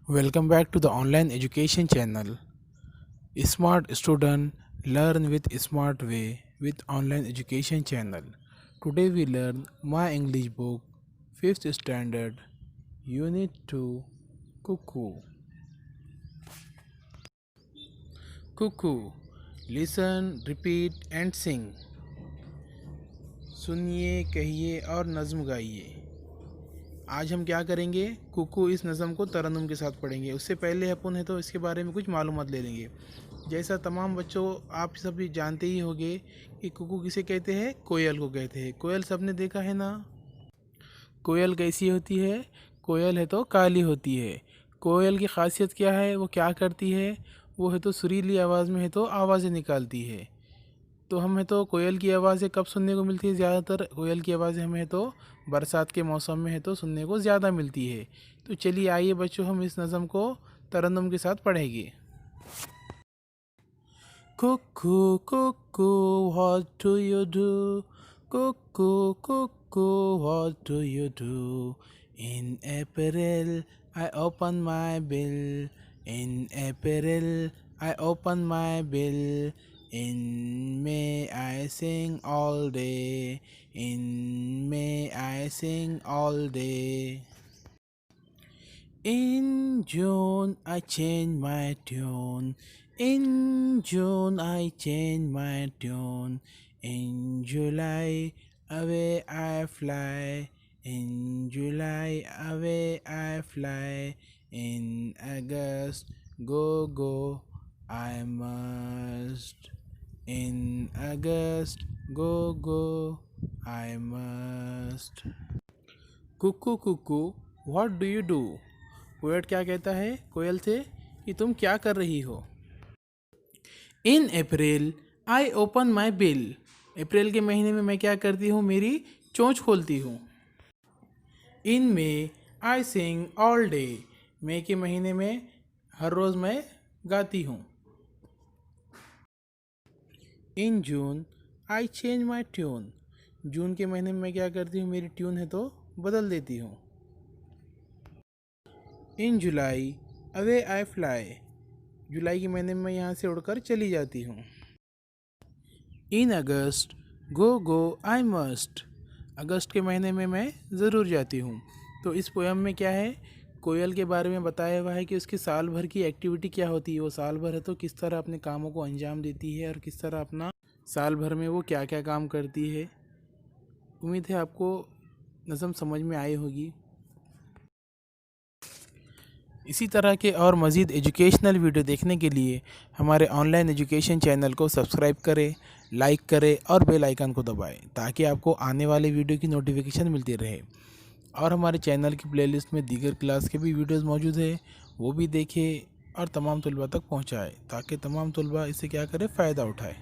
Welcome back to the online education channel. Smart student learn with smart way with online education channel. Today we learn my English book 5th standard unit 2 cuckoo. Cuckoo, listen, repeat and sing. सुनिए, कहिए और नज़्म गाइए। आज हम क्या करेंगे, कुकू इस नज़म को तरन्नुम के साथ पढ़ेंगे। उससे पहले अपन है तो इसके बारे में कुछ मालूमात ले लेंगे। जैसा तमाम बच्चों आप सभी जानते ही होंगे कि कुकू किसे कहते हैं, कोयल को कहते हैं। कोयल सबने देखा है ना। कोयल कैसी होती है, कोयल है तो काली होती है। कोयल की खासियत क्या है, वो क्या करती है, वो है तो सुरीली आवाज़ में है तो आवाज़ें निकालती है। तो हमें तो कोयल की आवाज़ें कब सुनने को मिलती है, ज़्यादातर कोयल की आवाज़ें हमें तो बरसात के मौसम में है तो सुनने को ज़्यादा मिलती है। तो चलिए आइए बच्चों, हम इस नज़म को तरन्नुम के साथ पढ़ेंगे। Cuckoo cuckoo what do you do, cuckoo cuckoo what do you do, in April I open my bill, in April I open my bill, in May I sing all day, in May I sing all day. In June I change my tune, in June I change my tune, in July away I fly, in July away I fly, in August go go I must, in August go go I must. Cuckoo cuckoo what do you do, poet क्या कहता है कोयल से कि तुम क्या कर रही हो। इन April I open my bill, अप्रैल के महीने में मैं क्या करती हूँ, मेरी चोंच खोलती हूँ। इन मे आई सिंग ऑल डे, मई के महीने में हर रोज़ मैं गाती हूँ। इन जून आई चेंज माई ट्यून, जून के महीने में मैं क्या करती हूँ, मेरी ट्यून है तो बदल देती हूँ। इन जुलाई अवे आई फ्लाई, जुलाई के महीने में मैं यहाँ से उड़कर चली जाती हूँ। इन अगस्त गो गो आई मस्ट, अगस्त के महीने में मैं ज़रूर जाती हूँ। तो इस पोयम में क्या है, कोयल के बारे में बताया हुआ है कि उसकी साल भर की एक्टिविटी क्या होती है। वो साल भर है तो किस तरह अपने कामों को अंजाम देती है और किस तरह अपना साल भर में वो क्या क्या काम करती है। उम्मीद है आपको नज़म समझ में आई होगी। इसी तरह के और मज़ीद एजुकेशनल वीडियो देखने के लिए हमारे ऑनलाइन एजुकेशन चैनल को सब्सक्राइब करें, लाइक करें और बेल आइकन को दबाएं ताकि आपको आने वाले वीडियो की नोटिफिकेशन मिलती रहे। और हमारे चैनल की प्लेलिस्ट में दीगर क्लास के भी वीडियोस मौजूद है, वो भी देखें और तमाम तलबा तक पहुंचाएं ताकि तमाम तलबा इससे क्या करें, फ़ायदा उठाएं।